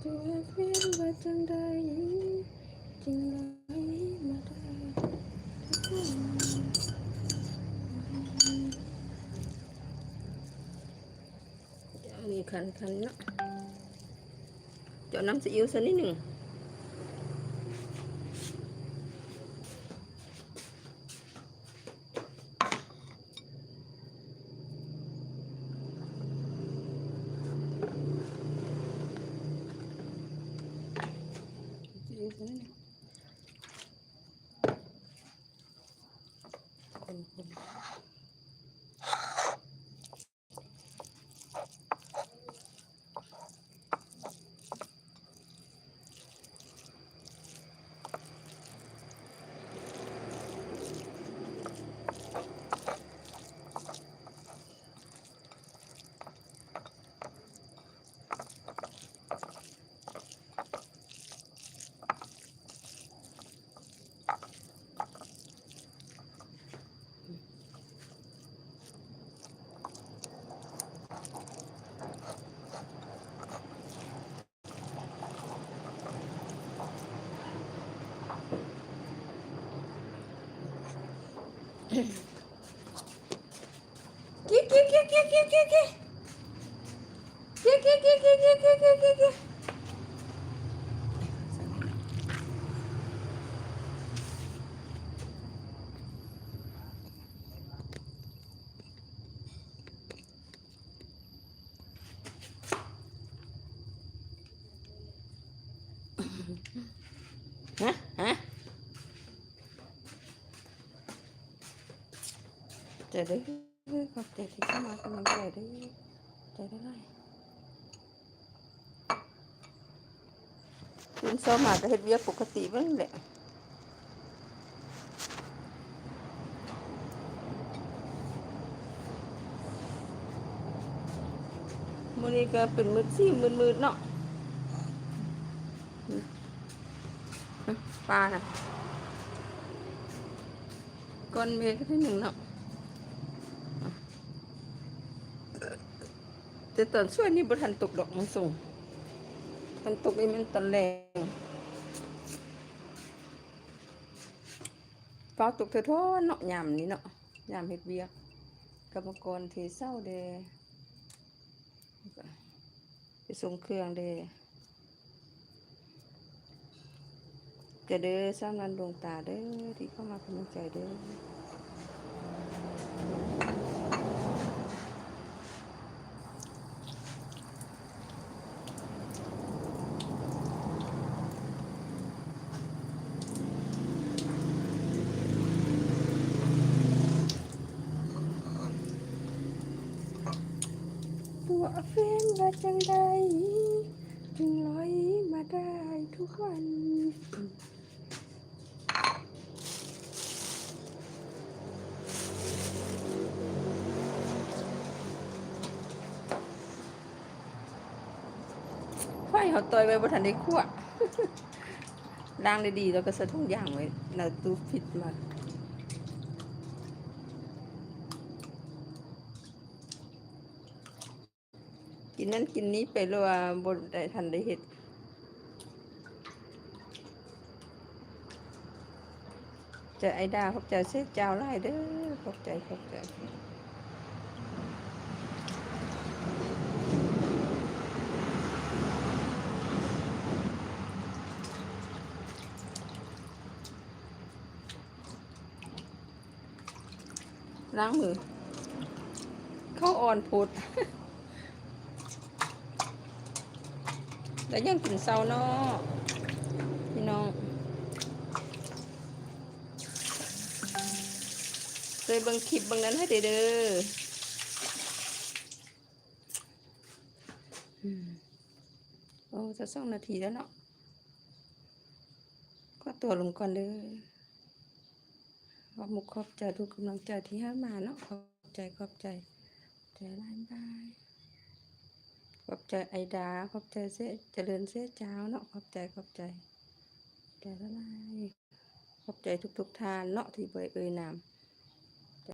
จะเวียนว่าจังใดจึงไหลมาได้ทุกวันมีคันเนาะเจาะน้ำซีอิ๊วสักนิดหนึ่งซีอิ๊วสักนิดหนึ่งคนกิ๊กกิ๊กกิ๊กกิ๊กกิ๊กกิ๊กกิ๊กกิ๊กกิ๊กกิ๊กกิ๊กกิ๊กกิ๊กกิ๊กกิ๊กฮะใจได้ขอบใจที่เข้ามากำลังใจได้ใจได้ไรตื่นเช้ามาก็เฮ็ดเวียกปกติเบิ่งแหละมื้อนี้ก็เป็นมื้อซี่มืดๆเนาะปลาน่ะก้อนเมฆก็ได้หนึ่งเนาะแต่ตอนช่วยนี่บ่ทันตกดอกมันส่งมันตกนี่มันตอนแรงฟ้าตกเถอะท้อเนาะยามนี้เนาะยามเฮ็ดเวียกกรรมกรที่เศร้าเด้ไปส่งเครื่องเด้จะเด้อสร้างนันดวงตาเด้อที่เข้ามากำลังใจเด้อตัวเฟ้นว่าจังใดจึงลอยมาได้ทุกวันไฟเขาต่อยไว้บ่ทันได้คั่วล้างได้ดีแล้วก็ใส่ถุงยางไว้ในตู้ฟิตมากินนั่นกินนี้ไปเลยว่าบ่ได้ทันได้เฮ็ดจะไอ้ดาขอบใจเสียเจ้าหลายเด้อขอบใจล้างมือเข้าอ่อนพุดแล้วยังกินเซาเนาะพี่น้องเคยเบิ่งคลิปเบิ่งนั้นให้เด้อโอ้จะ2 นาทีแล้วเนาะก็ตัวลงก่อนเด้อขอบมุกขอบใจทุกกำลังใจที่ให้มาเนาะขอบใจใจลายบายขอบใจไอดาขอบใจเสียเจริญเสียเจ้าเนาะขอบใจใจละลายขอบใจทุกทานเนาะที่เอ่ยนาม